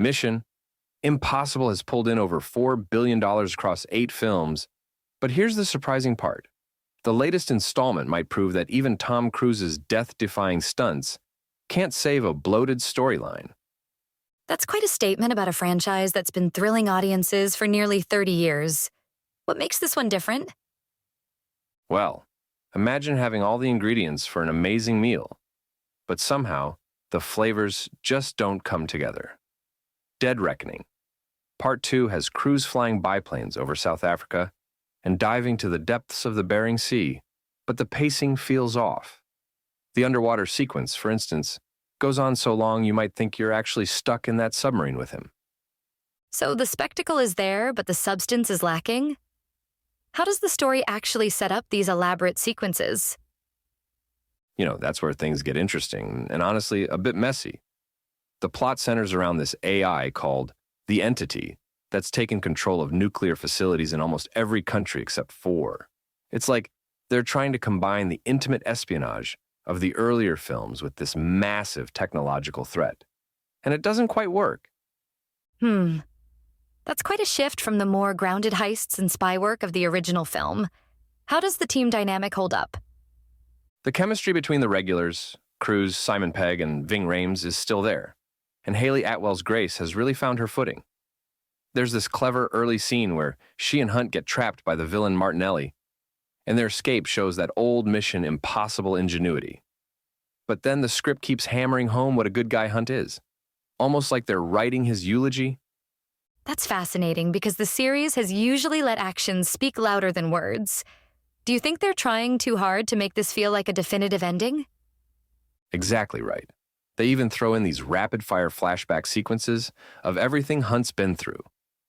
Mission Impossible has pulled in over $4 billion across 8 films, but here's the surprising part. The latest installment might prove that even Tom Cruise's death-defying stunts can't save a bloated storyline. That's quite a statement about a franchise that's been thrilling audiences for nearly 30 years. What makes this one different? Well, imagine having all the ingredients for an amazing meal, but somehow the flavors just don't come together. Dead Reckoning. Part 2 has crews flying biplanes over South Africa and diving to the depths of the Bering Sea, but the pacing feels off. The underwater sequence, for instance, goes on so long you might think you're actually stuck in that submarine with him. So the spectacle is there, but the substance is lacking? How does the story actually set up these elaborate sequences? That's where things get interesting and honestly a bit messy. The plot centers around this AI called the Entity that's taken control of nuclear facilities in almost every country except 4. It's like they're trying to combine the intimate espionage of the earlier films with this massive technological threat. And it doesn't quite work. That's quite a shift from the more grounded heists and spy work of the original film. How does the team dynamic hold up? The chemistry between the regulars, Cruise, Simon Pegg, and Ving Rhames is still there, and Hallie Atwell's Grace has really found her footing. There's this clever early scene where she and Hunt get trapped by the villain Martinelli, and their escape shows that old Mission Impossible ingenuity. But then the script keeps hammering home what a good guy Hunt is, almost like they're writing his eulogy. That's fascinating because the series has usually let actions speak louder than words. Do you think they're trying too hard to make this feel like a definitive ending? Exactly right. They even throw in these rapid-fire flashback sequences of everything Hunt's been through,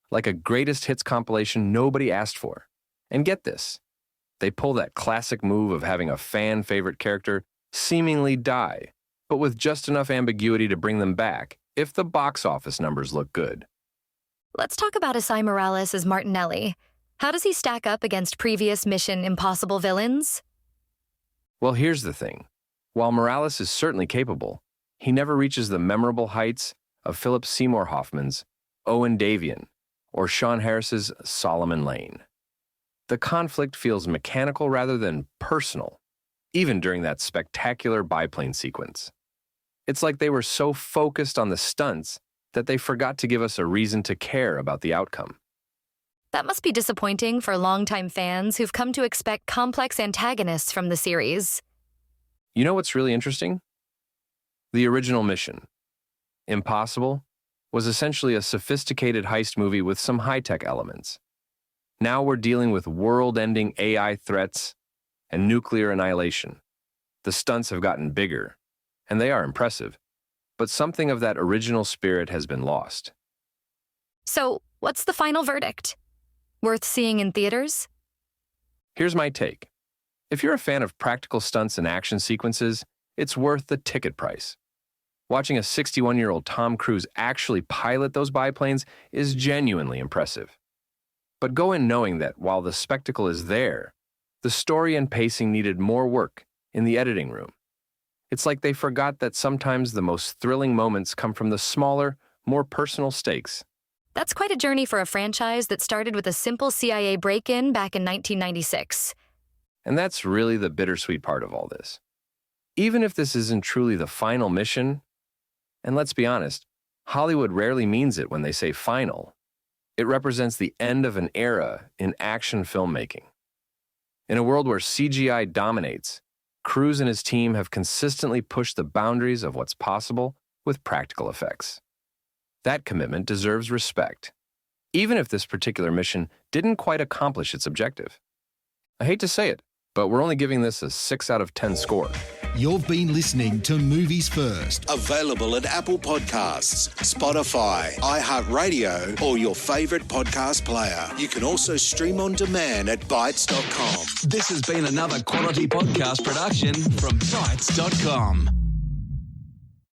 like a greatest hits compilation nobody asked for. And get this, they pull that classic move of having a fan-favorite character seemingly die, but with just enough ambiguity to bring them back if the box office numbers look good. Let's talk about Esai Morales as Martinelli. How does he stack up against previous Mission Impossible villains? Well, here's the thing. While Morales is certainly capable, he never reaches the memorable heights of Philip Seymour Hoffman's Owen Davian or Sean Harris's Solomon Lane. The conflict feels mechanical rather than personal, even during that spectacular biplane sequence. It's like they were so focused on the stunts that they forgot to give us a reason to care about the outcome. That must be disappointing for longtime fans who've come to expect complex antagonists from the series. You know what's really interesting? The original Mission Impossible was essentially a sophisticated heist movie with some high-tech elements. Now we're dealing with world-ending AI threats and nuclear annihilation. The stunts have gotten bigger, and they are impressive, but something of that original spirit has been lost. So, what's the final verdict? Worth seeing in theaters? Here's my take. If you're a fan of practical stunts and action sequences, it's worth the ticket price. Watching a 61-year-old Tom Cruise actually pilot those biplanes is genuinely impressive. But go in knowing that while the spectacle is there, the story and pacing needed more work in the editing room. It's like they forgot that sometimes the most thrilling moments come from the smaller, more personal stakes. That's quite a journey for a franchise that started with a simple CIA break-in back in 1996. And that's really the bittersweet part of all this. Even if this isn't truly the final mission, and let's be honest, Hollywood rarely means it when they say final. It represents the end of an era in action filmmaking. In a world where CGI dominates, Cruise and his team have consistently pushed the boundaries of what's possible with practical effects. That commitment deserves respect, even if this particular mission didn't quite accomplish its objective. I hate to say it, but we're only giving this a 6 out of 10 score. You've been listening to Movies First. Available at Apple Podcasts, Spotify, iHeartRadio, or your favourite podcast player. You can also stream on demand at Bytes.com. This has been another quality podcast production from Bytes.com.